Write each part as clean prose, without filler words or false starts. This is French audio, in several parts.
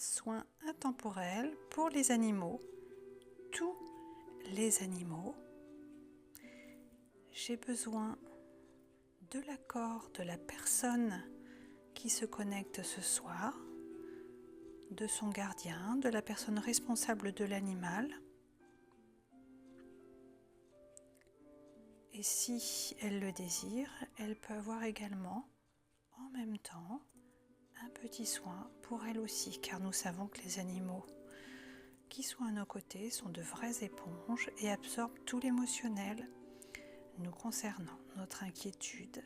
soins intemporels pour les animaux, tous les animaux. J'ai besoin de l'accord de la personne qui se connecte ce soir, de son gardien, de la personne responsable de l'animal. Et si elle le désire, elle peut avoir également, en même temps, un petit soin pour elle aussi, car nous savons que les animaux qui sont à nos côtés sont de vraies éponges et absorbent tout l'émotionnel nous concernant, notre inquiétude,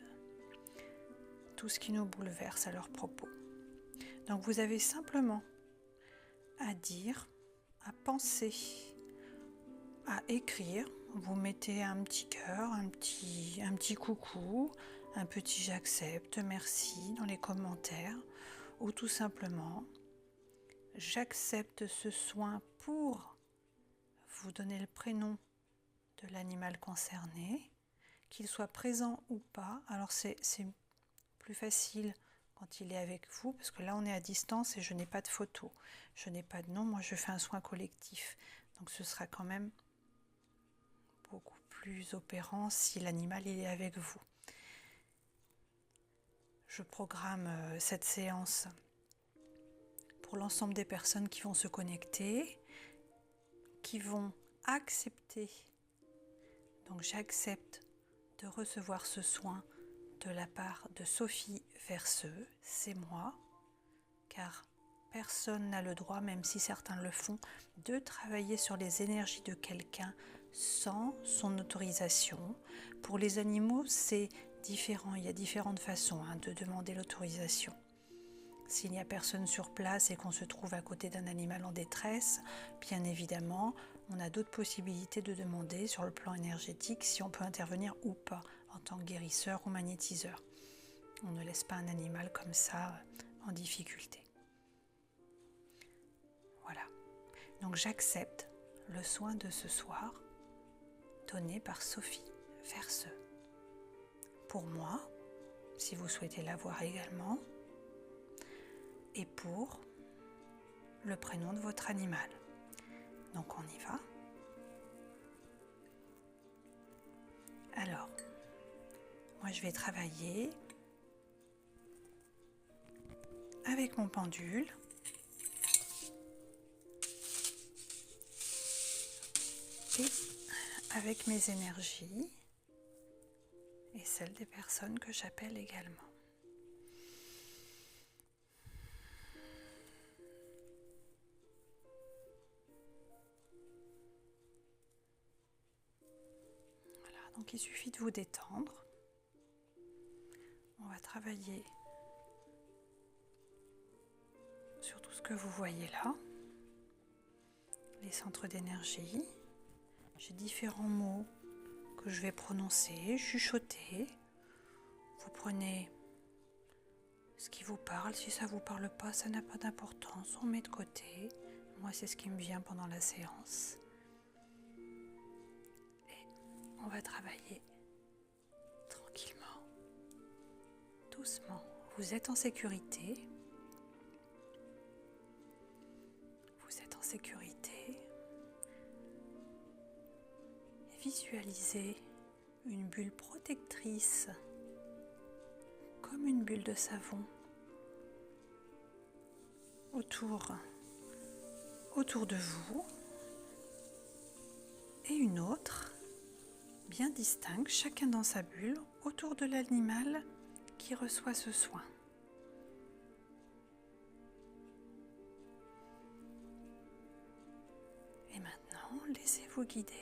tout ce qui nous bouleverse à leur propos. Donc vous avez simplement à dire, à penser, à écrire. Vous mettez un petit cœur, un petit coucou, un petit j'accepte, merci dans les commentaires, ou tout simplement j'accepte ce soin pour vous donner le prénom de l'animal concerné, qu'il soit présent ou pas. Alors c'est plus facile quand il est avec vous, parce que là on est à distance et je n'ai pas de photo, je n'ai pas de nom, moi je fais un soin collectif, donc ce sera quand même beaucoup plus opérant si l'animal il est avec vous. Je programme cette séance pour l'ensemble des personnes qui vont se connecter, qui vont accepter. Donc j'accepte de recevoir ce soin de la part de Sophie Verseux, c'est moi, car personne n'a le droit, même si certains le font, de travailler sur les énergies de quelqu'un sans son autorisation. Pour les animaux, c'est différent, il y a différentes façons de demander l'autorisation. S'il n'y a personne sur place et qu'on se trouve à côté d'un animal en détresse, bien évidemment, on a d'autres possibilités de demander sur le plan énergétique si on peut intervenir ou pas en tant que guérisseur ou magnétiseur. On ne laisse pas un animal comme ça en difficulté. Voilà. Donc j'accepte le soin de ce soir donné par Sophie Verseux. Pour moi, si vous souhaitez l'avoir également, et pour le prénom de votre animal. Donc on y va. Alors, moi je vais travailler avec mon pendule et avec mes énergies et celles des personnes que j'appelle également. Voilà, donc il suffit de vous détendre. On va travailler sur tout ce que vous voyez là, les centres d'énergie. J'ai différents mots que je vais prononcer, chuchoter. Vous prenez ce qui vous parle. Si ça ne vous parle pas, ça n'a pas d'importance. On met de côté. Moi, c'est ce qui me vient pendant la séance. Et on va travailler tranquillement, doucement. Vous êtes en sécurité. Vous êtes en sécurité. Visualisez une bulle protectrice, comme une bulle de savon, autour de vous, et une autre, bien distincte, chacun dans sa bulle, autour de l'animal qui reçoit ce soin. Et maintenant, laissez-vous guider.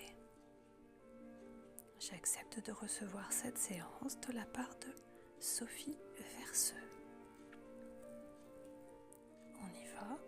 J'accepte de recevoir cette séance de la part de Sophie Verseux. On y va.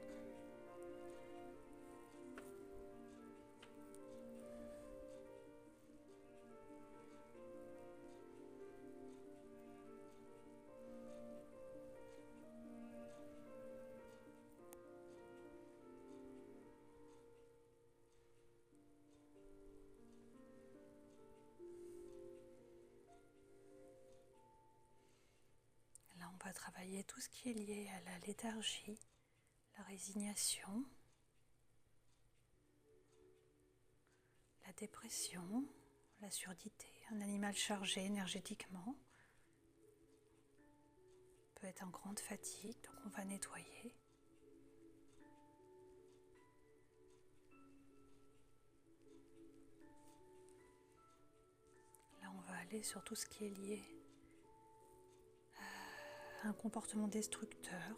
Là, on va travailler tout ce qui est lié à la léthargie, la résignation, la dépression, la surdité. Un animal chargé énergétiquement peut être en grande fatigue, donc on va nettoyer. Là, on va aller sur tout ce qui est lié à un comportement destructeur.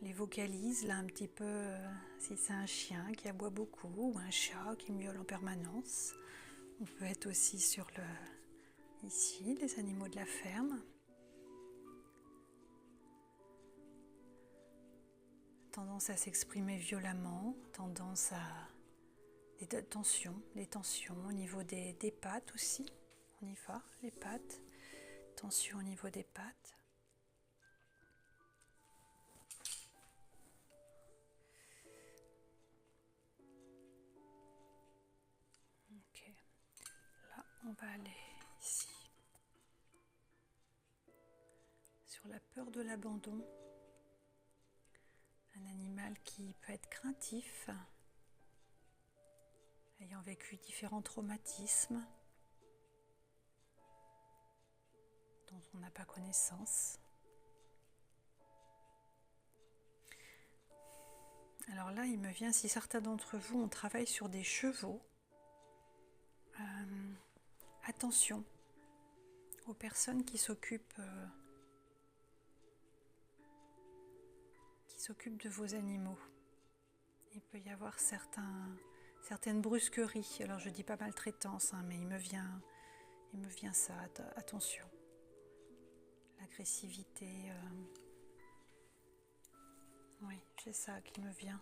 Les vocalises, là un petit peu, si c'est un chien qui aboie beaucoup ou un chat qui miaule en permanence. On peut être aussi sur ici, les animaux de la ferme. Tendance à s'exprimer violemment, tendance à des tensions au niveau des pattes aussi. On y va, les pattes, tension au niveau des pattes. Ok, là on va aller ici. Sur la peur de l'abandon, un animal qui peut être craintif, ayant vécu différents traumatismes dont on n'a pas connaissance. Alors là, il me vient, si certains d'entre vous, on travaille sur des chevaux, attention aux personnes qui s'occupent de vos animaux. Il peut y avoir certaines brusqueries. Alors je dis pas maltraitance, mais il me vient ça. Attention, l'agressivité. Oui, j'ai ça qui me vient.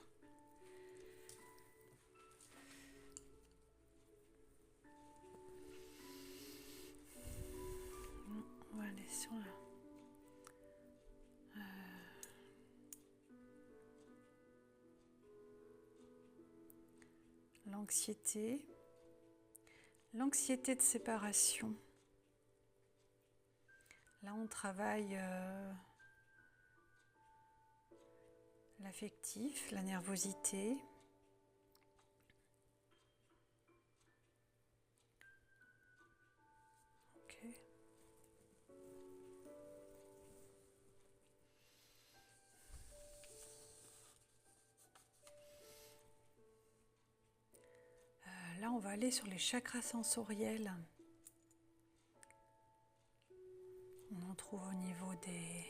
On va aller sur l'anxiété de séparation. Là, on travaille l'affectif, la nervosité. Ok. Là, on va aller sur les chakras sensoriels. On en trouve au niveau des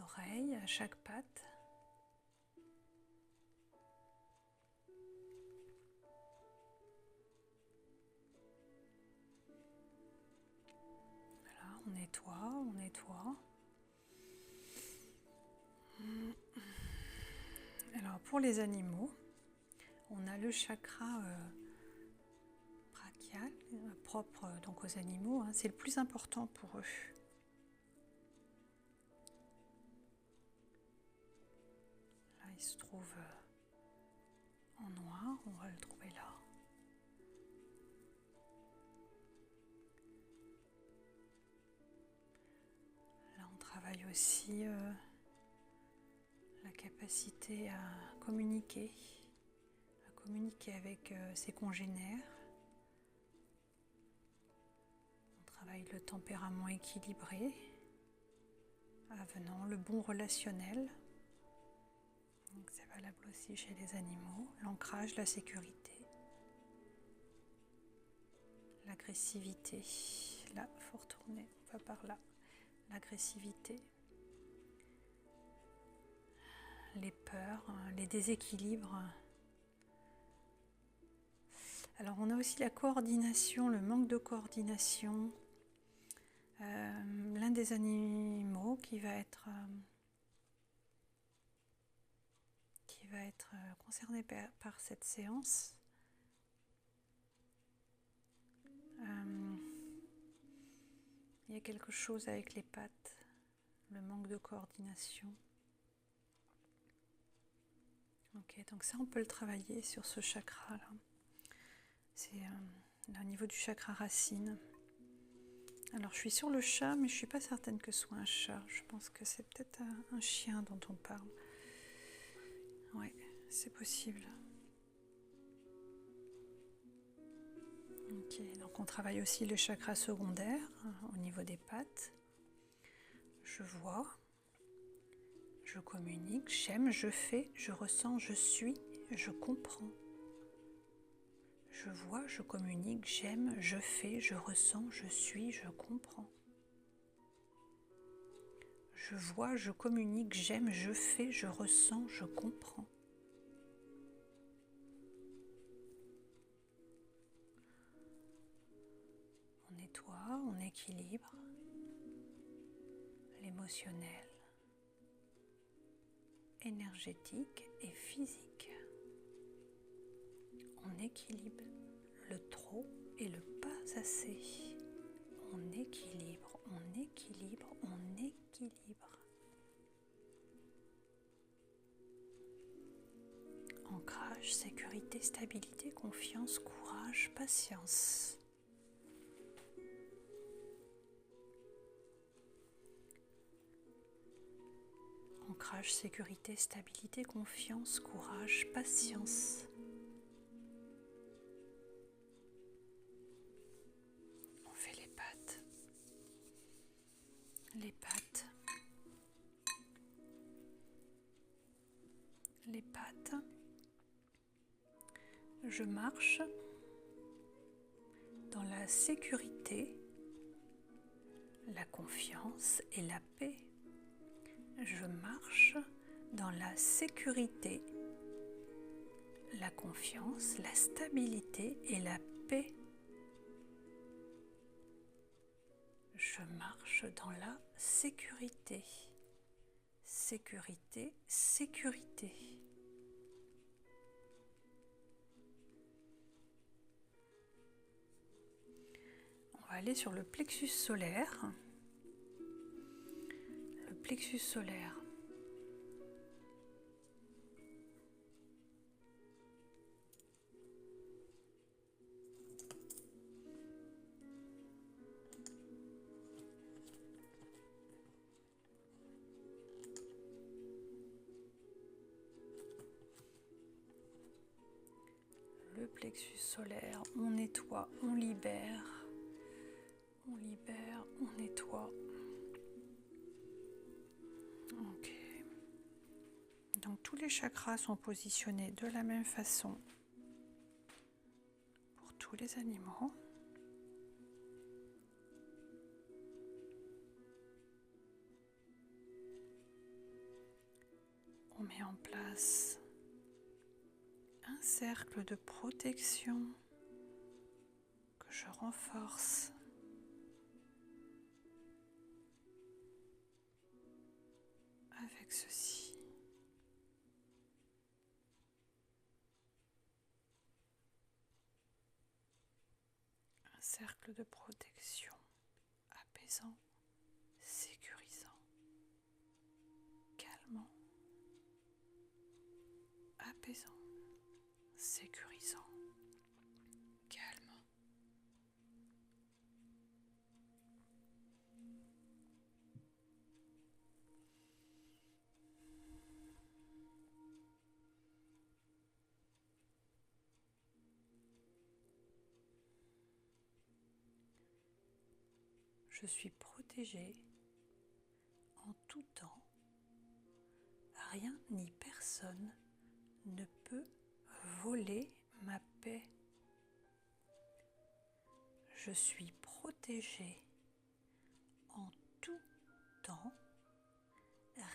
oreilles, à chaque patte. Voilà, on nettoie. Alors, pour les animaux, on a le chakra brachial, propre donc aux animaux. C'est le plus important pour eux. Là, il se trouve en noir, on va le trouver là. Là, on travaille aussi la capacité à communiquer avec ses congénères. On travaille le tempérament équilibré, avenant, le bon relationnel. Donc c'est valable aussi chez les animaux. L'ancrage, la sécurité, l'agressivité. Là, il faut retourner, on va par là. L'agressivité, les peurs, les déséquilibres. Alors on a aussi la coordination, le manque de coordination. L'un des animaux qui va être concerné par cette séance. Il y a quelque chose avec les pattes, le manque de coordination. Ok, donc ça on peut le travailler sur ce chakra là. C'est au niveau du chakra racine. Alors je suis sur le chat, mais je ne suis pas certaine que ce soit un chat. Je pense que c'est peut-être un chien dont on parle. Ouais, c'est possible. Ok, donc on travaille aussi le chakra secondaire au niveau des pattes. Je vois, je communique, j'aime, je fais, je ressens, je suis, je comprends. Je vois, je communique, j'aime, je fais, je ressens, je suis, je comprends. Je vois, je communique, j'aime, je fais, je ressens, je comprends. On nettoie, on équilibre l'émotionnel, énergétique et physique. On équilibre le trop et le pas assez. On équilibre, on équilibre, on équilibre. Ancrage, sécurité, stabilité, confiance, courage, patience. Ancrage, sécurité, stabilité, confiance, courage, patience. On fait les pattes. Les pattes. Les pattes. Je marche dans la sécurité, la confiance et la paix. Je marche dans la sécurité, la confiance, la stabilité et la paix. Je marche dans la sécurité, sécurité, sécurité. On va aller sur le plexus solaire. Le plexus solaire. Le plexus solaire, on nettoie, on libère, on nettoie. Ok. Donc tous les chakras sont positionnés de la même façon pour tous les animaux. On met en place un cercle de protection que je renforce avec ceci. Un cercle de protection apaisant, sécurisant, calmant, apaisant, sécurisant, calme. Je suis protégée en tout temps. Rien ni personne ne peut voler ma paix. Je suis protégée en tout temps.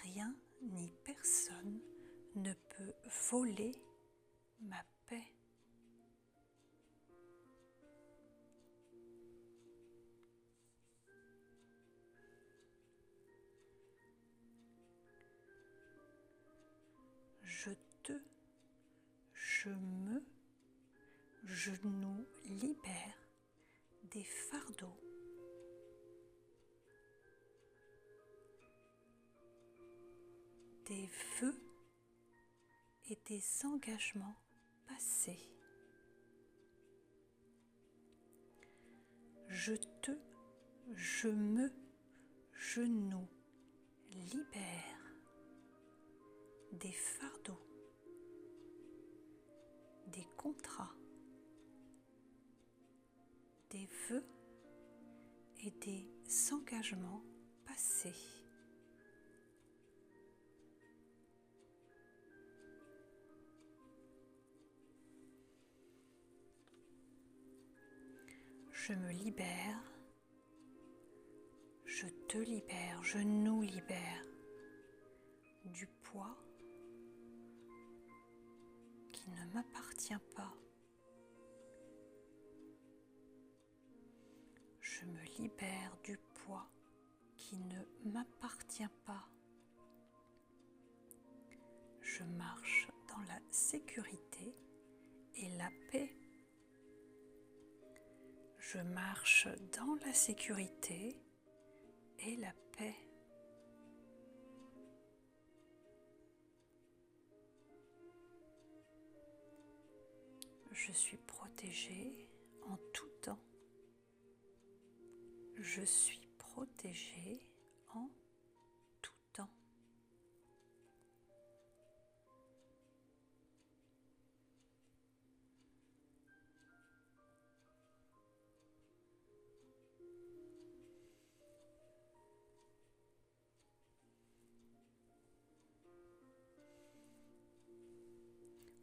Rien ni personne ne peut voler ma paix. Je te, je me, je nous libère des fardeaux, des vœux et des engagements passés. Je te, je nous libère des fardeaux, des contrats, des vœux et des engagements passés. Je me libère, je te libère, je nous libère du poids qui ne m'appartient pas. Je me libère du poids qui ne m'appartient pas. Je marche dans la sécurité et la paix. Je marche dans la sécurité et la paix. Je suis protégée en tout temps. Je suis protégée en tout temps.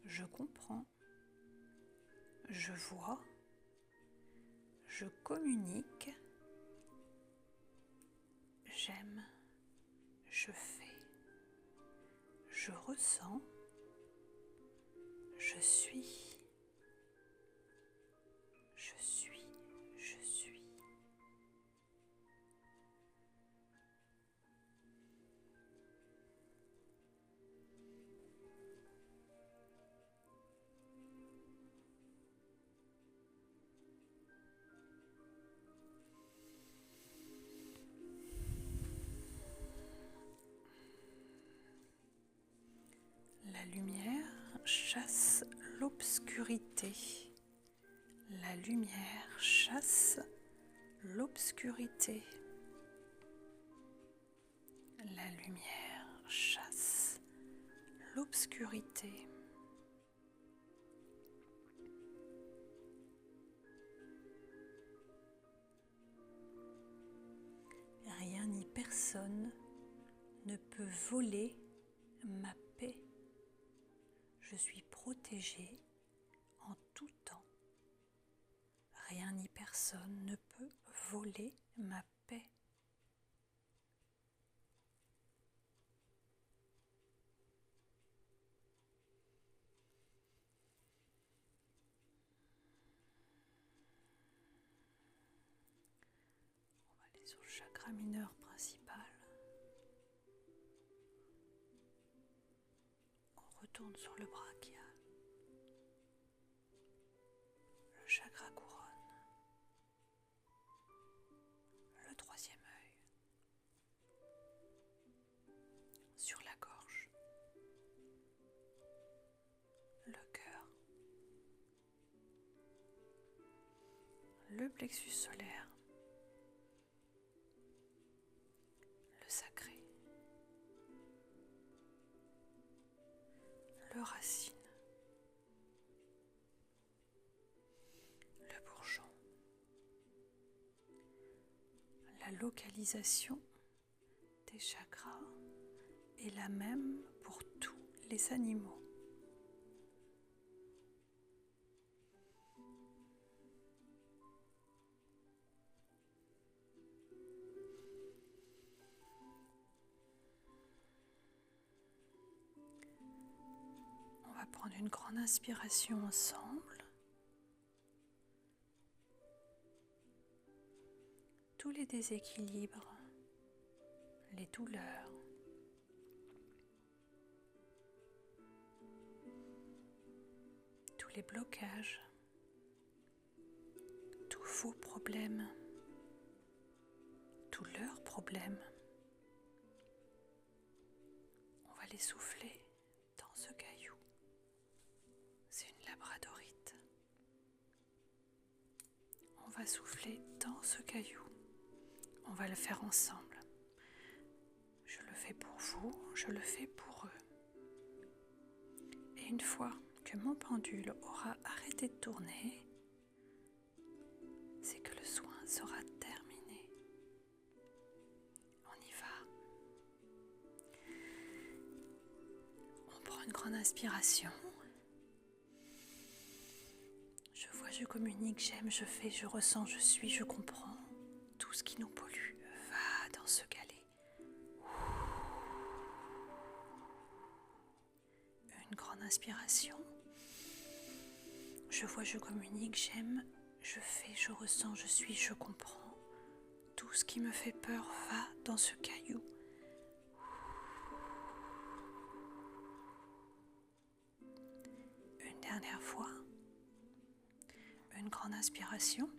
Je comprends, je vois, je communique, j'aime, je fais, je ressens, je suis, je suis, je suis. La lumière chasse l'obscurité. La lumière chasse l'obscurité. La lumière chasse l'obscurité. Rien ni personne ne peut voler ma paix. Je suis protégée en tout temps. Rien ni personne ne peut voler ma paix. On va aller sur le chakra mineur principal. On retourne sur le brachial. Le chakra couronne. Le troisième œil. Sur la gorge. Le cœur. Le plexus solaire. Le sacré. Le racine. Le bourgeon. La localisation des chakras est la même pour tous les animaux. On va prendre une grande inspiration ensemble. Tous les déséquilibres, les douleurs, tous les blocages, tous vos problèmes, tous leurs problèmes, on va les souffler dans ce caillou. C'est une labradorite. On va souffler dans ce caillou On va le faire ensemble. Je le fais pour vous, je le fais pour eux. Et une fois que mon pendule aura arrêté de tourner, c'est que le soin sera terminé. On y va. On prend une grande inspiration. Je vois, je communique, j'aime, je fais, je ressens, je suis, je comprends. Tout ce qui nous pollue va dans ce galet. Une grande inspiration. Je vois, je communique, j'aime, je fais, je ressens, je suis, je comprends. Tout ce qui me fait peur va dans ce caillou. Une dernière fois. Une grande inspiration.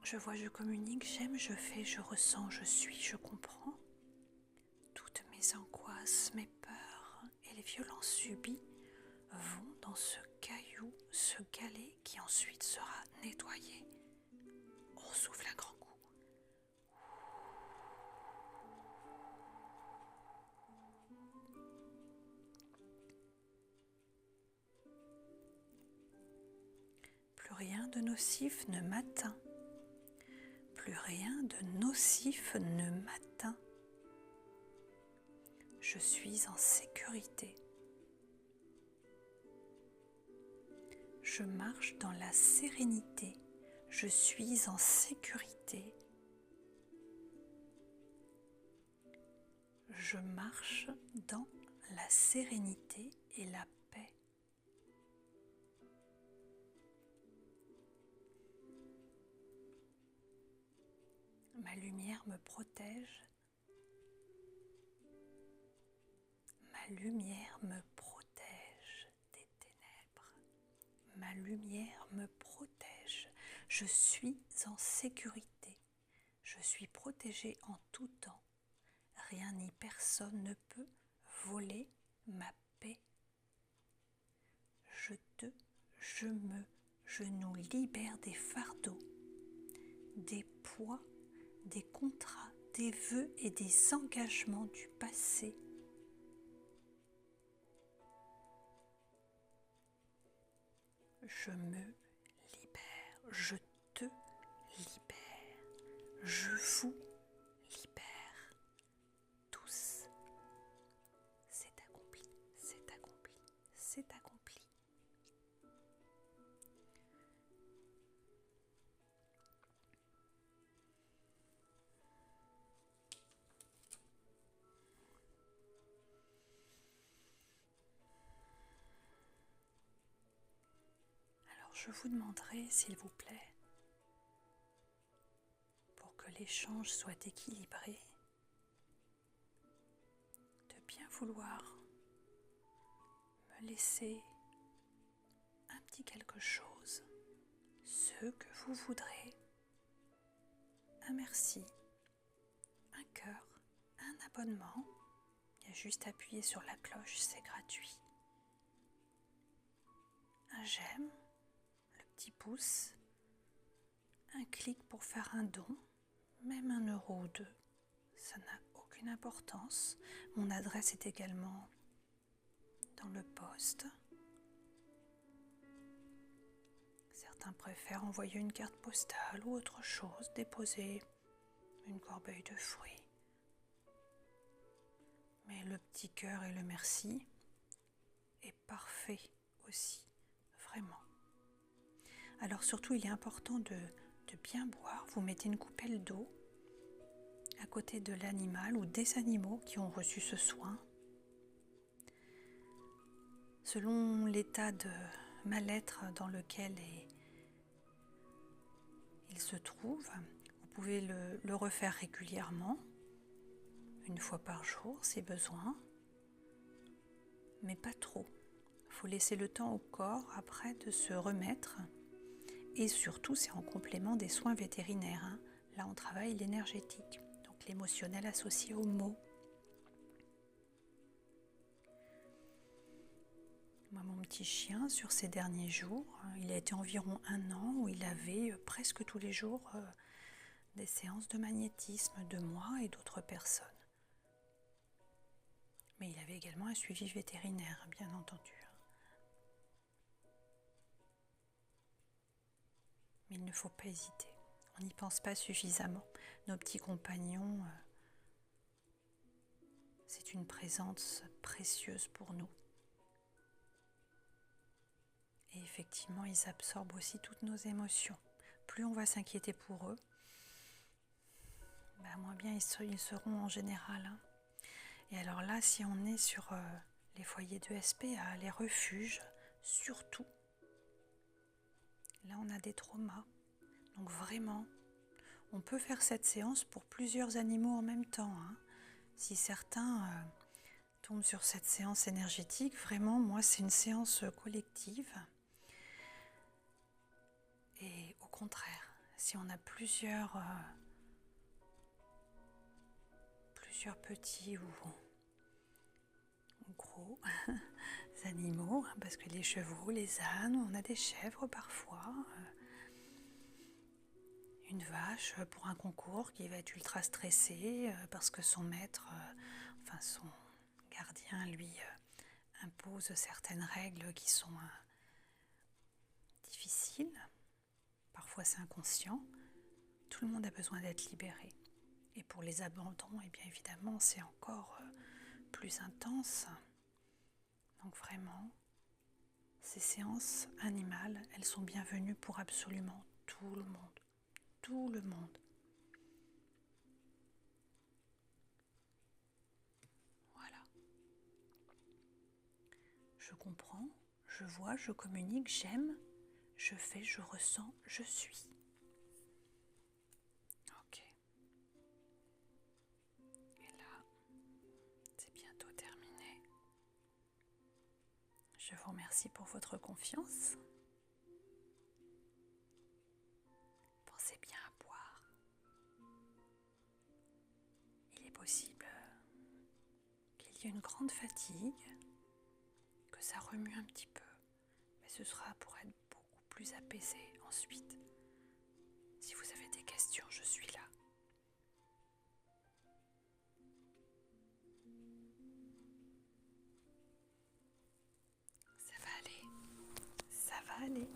Je vois, je communique, j'aime, je fais, je ressens, je suis, je comprends. Toutes mes angoisses, mes peurs et les violences subies vont dans ce caillou, ce galet qui ensuite sera nettoyé. On souffle un grand coup. Plus rien de nocif ne m'atteint. Plus rien de nocif ne m'atteint. Je suis en sécurité. Je marche dans la sérénité. Je suis en sécurité. Je marche dans la sérénité et la paix. Ma lumière me protège. Ma lumière me protège des ténèbres. Ma lumière me protège. Je suis en sécurité. Je suis protégée en tout temps. Rien ni personne ne peut voler ma paix. Je nous libère des fardeaux, des poids, des contrats, des vœux et des engagements du passé. Je me libère, je te libère, je vous libère. Tous, c'est accompli, c'est accompli, c'est accompli. Je vous demanderai, s'il vous plaît, pour que l'échange soit équilibré, de bien vouloir me laisser un petit quelque chose, ce que vous voudrez, un merci, un cœur, un abonnement. Il y a juste à appuyer sur la cloche, c'est gratuit. Un j'aime, le petit pouce, un clic pour faire un don, même 1 € ou 2, ça n'a aucune importance. Mon adresse est également dans le post. Certains préfèrent envoyer une carte postale ou autre chose, déposer une corbeille de fruits. Mais le petit cœur et le merci est parfait aussi, vraiment. Alors surtout, il est important de bien boire. Vous mettez une coupelle d'eau à côté de l'animal ou des animaux qui ont reçu ce soin. Selon l'état de mal-être dans lequel il se trouve, vous pouvez le refaire régulièrement, 1 fois par jour si besoin, mais pas trop. Il faut laisser le temps au corps après de se remettre. Et surtout, c'est en complément des soins vétérinaires. Là, on travaille l'énergétique, donc l'émotionnel associé aux mots. Moi, mon petit chien, sur ces derniers jours, il a été environ 1 an où il avait presque tous les jours des séances de magnétisme de moi et d'autres personnes. Mais il avait également un suivi vétérinaire, bien entendu. Mais il ne faut pas hésiter. On n'y pense pas suffisamment. Nos petits compagnons, c'est une présence précieuse pour nous. Et effectivement, ils absorbent aussi toutes nos émotions. Plus on va s'inquiéter pour eux, moins bien ils seront en général. Et alors là, si on est sur les foyers de SPA, les refuges, surtout, là on a des traumas. Donc vraiment, on peut faire cette séance pour plusieurs animaux en même temps. Si certains tombent sur cette séance énergétique, vraiment, moi c'est une séance collective. Et au contraire, si on a plusieurs petits ou gros animaux, parce que les chevaux, les ânes, on a des chèvres parfois, une vache pour un concours qui va être ultra stressé parce que son maître, son gardien lui impose certaines règles qui sont difficiles, parfois c'est inconscient. Tout le monde a besoin d'être libéré. Et pour les abandons, et bien évidemment, c'est encore plus intense. Donc vraiment, ces séances animales, elles sont bienvenues pour absolument tout le monde. Tout le monde. Voilà. Je comprends, je vois, je communique, j'aime, je fais, je ressens, je suis. Ok. Et là, c'est bientôt terminé. Je vous remercie pour votre confiance. Pensez bien à boire. Il est possible qu'il y ait une grande fatigue, que ça remue un petit peu, mais ce sera pour être beaucoup plus apaisé ensuite. Si vous avez des questions, je suis là. Ça va aller. Ça va aller.